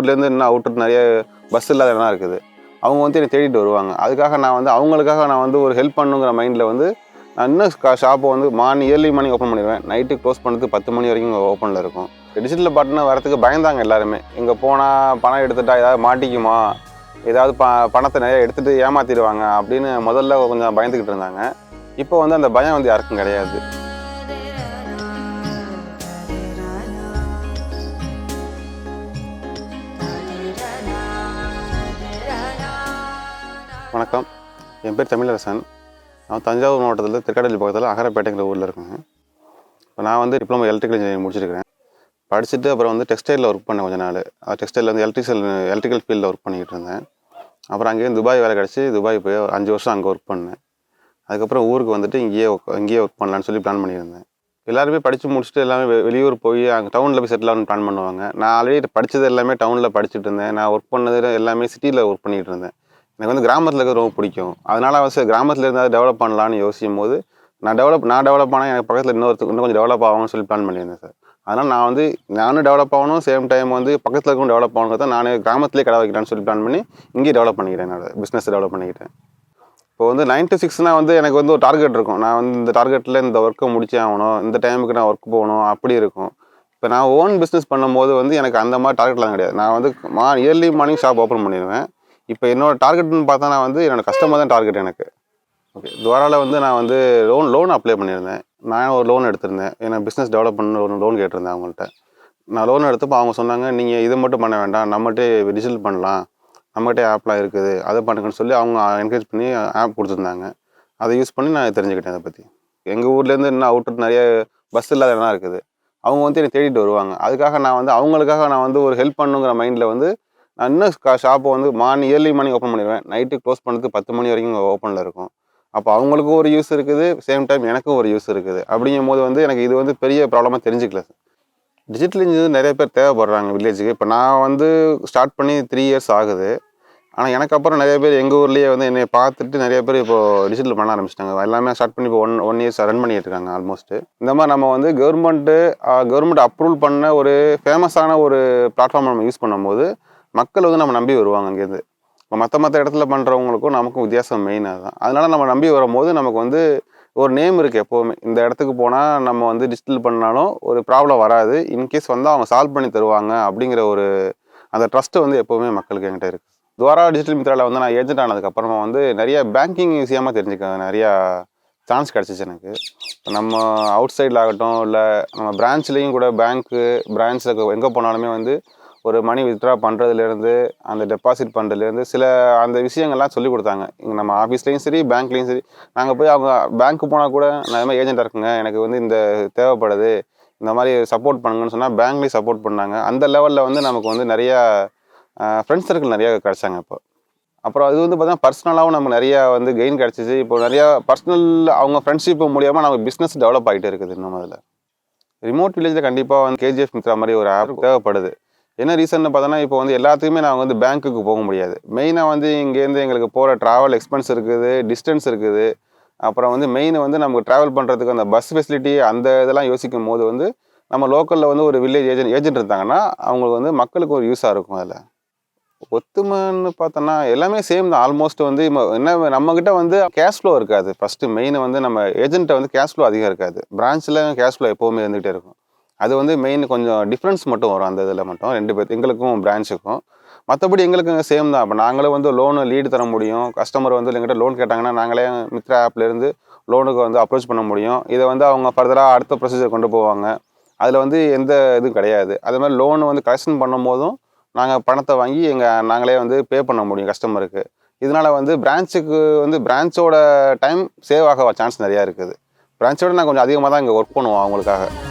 ஊர்லேருந்து இன்னும் அவுட்டர் நிறைய பஸ் இல்லாத இடம்லாம் இருக்குது. அவங்க வந்து என்னை தேடிட்டு வருவாங்க. அதுக்காக நான் வந்து அவங்களுக்காக நான் வந்து ஒரு ஹெல்ப் பண்ணுங்கிற மைண்டில் வந்து நான் இன்னும் ஷாப்பை வந்து ஏர்லி மார்னிங் ஓப்பன் பண்ணிடுவேன். நைட்டு க்ளோஸ் பண்ணுறதுக்கு 10 மணி வரைக்கும் ஓப்பனில் இருக்கும். டிஜிட்டல் பார்ட்னர் வரத்துக்கு பயந்தாங்க எல்லாருமே. இங்கே போனால் பணம் எடுத்துட்டா ஏதாவது மாட்டிக்குமா, ஏதாவது பணத்தை நிறைய எடுத்துகிட்டு ஏமாற்றிடுவாங்க அப்படின்னு முதல்ல கொஞ்சம் பயந்துக்கிட்டு இருந்தாங்க. இப்போ வந்து அந்த பயம் வந்து யாருக்கும் கிடையாது. வணக்கம், என் பேர் தமிழரசன். நான் தஞ்சாவூர் மாவட்டத்தில் திருக்கடலூர் பக்கத்தில் அகரப்பேட்டைங்கிற ஊரில் இருக்கேங்க. இப்போ நான் வந்து டிப்ளமோ எலக்ட்ரிக்கல் இன்ஜினியரிங் முடிச்சிருக்கிறேன். படிச்சுட்டு அப்புறம் வந்து டெக்ஸ்டைலில் ஒர்க் பண்ணேன் கொஞ்ச நாள். டெக்ஸ்டைலில் வந்து எலக்ட்ரிக்கல் ஃபீல்டில் ஒர்க் பண்ணிக்கிட்டு இருந்தேன். அப்புறம் அங்கேயும் துபாய் வேலை கிடச்சி துபாய் போய் 5 வருஷம் அங்கே ஒர்க் பண்ணேன். அதுக்கப்புறம் ஊருக்கு வந்துட்டு இங்கேயே ஒர்க் பண்ணலான்னு சொல்லி பிளான் பண்ணியிருந்தேன். எல்லாருமே படித்து முடிச்சுட்டு எல்லாமே வெளியூர் போய் அங்கே டவுனில் போய் செட்டில் ஆகணும்னு பிளான் பண்ணுவாங்க. நான் ஆல்ரெடி படித்தது எல்லாமே டவுனில் படிச்சுட்டு இருந்தேன். நான் ஒர்க் பண்ணது எல்லாமே சிட்டியில் ஒர்க் பண்ணிகிட்டு இருந்தேன். எனக்கு வந்து கிராமத்தில் இருக்கிறது ரொம்ப பிடிக்கும். அதனால் வந்து கிராமத்தில் இருந்தால் டெவலப் பண்ணலான்னு யோசிக்கும் போது நான் டெவலப் ஆனால் எனக்கு பக்கத்தில் இன்னும் கொஞ்சம் டெவலப் ஆகணும்னு சொல்லி பிளான் பண்ணியிருந்தேன் சார். அதனால் நானும் டெவலப் ஆகணும், சேம் டைம் வந்து பக்கத்தில் இருக்கவும் டெவலப் ஆகணுங்கிறத நானே கிராமத்திலே கடை வைக்கலான்னு சொல்லி பிளான் பண்ணி இங்கேயே டெவலப் பண்ணிக்கிறேன். என்னோட பிஸ்னஸ் டெவலப் பண்ணிக்கிட்டேன். இப்போ வந்து 9 to 6 வந்து எனக்கு வந்து ஒரு டார்கெட் இருக்கும். நான் வந்து இந்த டார்கெட்டில் இந்த ஒர்க்கை முடிச்சே ஆகணும், இந்த டைமுக்கு நான் ஒர்க் போகணும், அப்படி இருக்கும். இப்போ நான் ஓன் பிஸ்னஸ் பண்ணும்போது வந்து எனக்கு அந்த மாதிரி டார்கெட்லாம் கிடையாது. நான் வந்து இயர்லி மார்னிங் ஷாப் ஓப்பன் பண்ணிடுவேன். இப்போ என்னோட டார்கெட்னு பார்த்தா நான் வந்து என்னோடய கஸ்டமர் தான் டார்கெட் எனக்கு. ஓகே, துவாராவில் வந்து நான் வந்து லோன் அப்ளை பண்ணியிருந்தேன். நான் ஒரு லோன் எடுத்திருந்தேன். ஏன்னா பிஸ்னஸ் டெவலப் பண்ண ஒரு லோன் கேட்டிருந்தேன் அவங்கள்ட்ட. நான் லோன் எடுத்தப்போ அவங்க சொன்னாங்க, நீங்கள் இதை மட்டும் பண்ண வேண்டாம், நம்மகிட்டே டிஜிட்டல் பண்ணலாம், நம்மகிட்டே ஆப்லாம் இருக்குது, அதை பண்ணுங்கன்னு சொல்லி அவங்க என்கரேஜ் பண்ணி ஆப் கொடுத்துருந்தாங்க. அதை யூஸ் பண்ணி நான் தெரிஞ்சுக்கிட்டேன் அதை பற்றி. எங்கள் ஊர்லேருந்து இன்னும் அவுட்டர் நிறைய பஸ் இல்லாத இடம்லாம் இருக்குது. அவங்க வந்து என்னை தேடிட்டு வருவாங்க. அதுக்காக நான் வந்து அவங்களுக்காக நான் வந்து ஒரு ஹெல்ப் பண்ணுங்கிற மைண்டில் வந்து நான் இன்னும் ஷாப்பை வந்து இயர்லி மார்னிங் ஓப்பன் பண்ணிடுவேன். நைட்டு க்ளோஸ் பண்ணுறதுக்கு 10 மணி வரைக்கும் ஓப்பனில் இருக்கும். அப்போ அவங்களுக்கும் ஒரு யூஸ் இருக்குது, சேம் டைம் எனக்கும் ஒரு யூஸ் இருக்குது. அப்படிங்கும் போது வந்து எனக்கு இது வந்து பெரிய ப்ராப்ளமாக தெரிஞ்சுக்கல. டிஜிட்டல் இன்ஜினியர் நிறைய பேர் தேவைப்படுறாங்க வில்லேஜுக்கு. இப்போ நான் வந்து ஸ்டார்ட் பண்ணி 3 இயர்ஸ் ஆகுது. ஆனால் எனக்கு அப்புறம் நிறைய பேர் எங்கள் ஊர்லேயே வந்து என்னை பார்த்துட்டு நிறைய பேர் இப்போது டிஜிட்டல் பண்ண ஆரம்பிச்சிட்டாங்க. எல்லாமே ஸ்டார்ட் பண்ணி இப்போ ஒன் இயர்ஸ் ரன் பண்ணிட்டு இருக்காங்க ஆல்மோஸ்ட்டு. இந்த மாதிரி நம்ம வந்து கவர்மெண்ட் அப்ரூவல் பண்ண ஒரு ஃபேமஸான ஒரு பிளாட்ஃபார்ம் நம்ம யூஸ் பண்ணும்போது மக்கள் வந்து நம்ம நம்பி வருவாங்க அங்கேருந்து. இப்போ மற்ற இடத்துல பண்ணுறவங்களுக்கும் நமக்கும் வித்தியாசம் மெயினாக தான். அதனால் நம்ம நம்பி வரும்போது நமக்கு வந்து ஒரு நேம் இருக்குது எப்போவுமே. இந்த இடத்துக்கு போனால் நம்ம வந்து டிஜிட்டல் பண்ணாலும் ஒரு ப்ராப்ளம் வராது, இன்கேஸ் வந்தால் அவங்க சால்வ் பண்ணி தருவாங்க அப்படிங்கிற ஒரு அந்த ட்ரஸ்ட்டு வந்து எப்போவுமே மக்களுக்கு என்கிட்ட இருக்குது. துவாரா டிஜிட்டல் மித்ராவில் வந்து நான் ஏஜென்ட் ஆனதுக்கப்புறமா வந்து நிறைய பேங்கிங் விஷயமாக தெரிஞ்சுக்க நிறையா சான்ஸ் கிடச்சிச்சு எனக்கு. நம்ம அவுட் சைடில் ஆகட்டும், இல்லை நம்ம பிரான்ச்லேயும் கூட பிரான்ச்சில் எங்கே போனாலுமே வந்து ஒரு மணி வித்ட்ரா பண்ணுறதுலேருந்து அந்த டெபாசிட் பண்ணுறதுலேருந்து சில அந்த விஷயங்கள்லாம் சொல்லிக் கொடுத்தாங்க. இங்கே நம்ம ஆஃபீஸ்லேயும் சரி, பேங்க்லேயும் சரி. நாங்கள் போய் அவங்க பேங்க்கு போனால் கூட நான் இது மாதிரி ஏஜென்ட்டாக இருக்குங்க, எனக்கு வந்து இந்த தேவைப்படுது, இந்த மாதிரி சப்போர்ட் பண்ணுங்கன்னு சொன்னால் பேங்க்லேயும் சப்போர்ட் பண்ணாங்க. அந்த லெவலில் வந்து நமக்கு வந்து நிறையா ஃப்ரெண்ட்ஸ் சர்க்கிள் நிறையா கிடச்சாங்க. அப்புறம் அது வந்து பார்த்தீங்கன்னா பர்சனலாகவும் நமக்கு நிறையா வந்து கெயின் கிடச்சிச்சு. இப்போ நிறையா பர்சனல் அவங்க ஃப்ரெண்ட்ஷிப்பு மூலியமாக நமக்கு பிஸ்னஸ் டெவலப் ஆகிட்டே இருக்குது. இன்னும் அதில் ரிமோட் வில்லேஜில் கண்டிப்பாக வந்து கேஜிஎஃப் மித்ரா மாதிரி ஒரு ஆப் தேவைப்படுது. என்ன ரீசன்னு பார்த்தோன்னா, இப்போ வந்து எல்லாத்துக்குமே நாங்கள் வந்து பேங்க்குக்கு போக முடியாது. மெயினாக வந்து இங்கேருந்து எங்களுக்கு போகிற ட்ராவல் எக்ஸ்பென்ஸ் இருக்குது, டிஸ்டன்ஸ் இருக்குது. அப்புறம் வந்து மெயின் வந்து நமக்கு ட்ராவல் பண்ணுறதுக்கு அந்த பஸ் ஃபெசிலிட்டி அந்த இதெல்லாம் யோசிக்கும் போது வந்து நம்ம லோக்கலில் வந்து ஒரு வில்லேஜ் ஏஜென்ட் இருந்தாங்கன்னா அவங்களுக்கு வந்து மக்களுக்கு ஒரு யூஸாக இருக்கும். அதில் ஒத்துமைன்னு பார்த்தோன்னா எல்லாமே சேம் தான். ஆல்மோஸ்ட் வந்து என்ன நம்மக்கிட்ட வந்து கேஷ் ஃப்ளோ இருக்காது. ஃபஸ்ட்டு மெயின் வந்து நம்ம ஏஜென்ட்டை வந்து கேஷ் ஃப்ளோ அதிகம் இருக்காது. பிரான்ச்சில் கேஷ் ஃப்ளோ எப்போவுமே இருந்துகிட்டே இருக்கும். அது வந்து மெயின் கொஞ்சம் டிஃப்ரென்ஸ் மட்டும் வரும் அந்த இதில் மட்டும் 2 பேர் எங்களுக்கும் பிரான்ச்சுக்கும். மற்றபடி எங்களுக்கும் சேம் தான். இப்போ நாங்களும் வந்து லோனு லீடு தர முடியும். கஸ்டமர் வந்து எங்கள்கிட்ட லோன் கேட்டாங்கன்னா நாங்களே மித்ரா ஆப்லேருந்து லோனுக்கு வந்து அப்ரோச் பண்ண முடியும். இதை வந்து அவங்க ஃபர்தராக அடுத்த ப்ரொசீஜர் கொண்டு போவாங்க. அதில் வந்து எந்த இதுவும் கிடையாது. அதே மாதிரி லோனு வந்து கலெக்ஷன் பண்ணும் போதும் நாங்கள் பணத்தை வாங்கி நாங்களே வந்து பே பண்ண முடியும் கஸ்டமருக்கு. இதனால் வந்து பிரான்ச்சுக்கு வந்து பிரான்ச்சோட டைம் சேவ் ஆக சான்ஸ் நிறையா இருக்குது. பிரான்ச்சோட நான் கொஞ்சம் அதிகமாக தான் இங்கே ஒர்க் பண்ணுவோம் அவங்களுக்காக.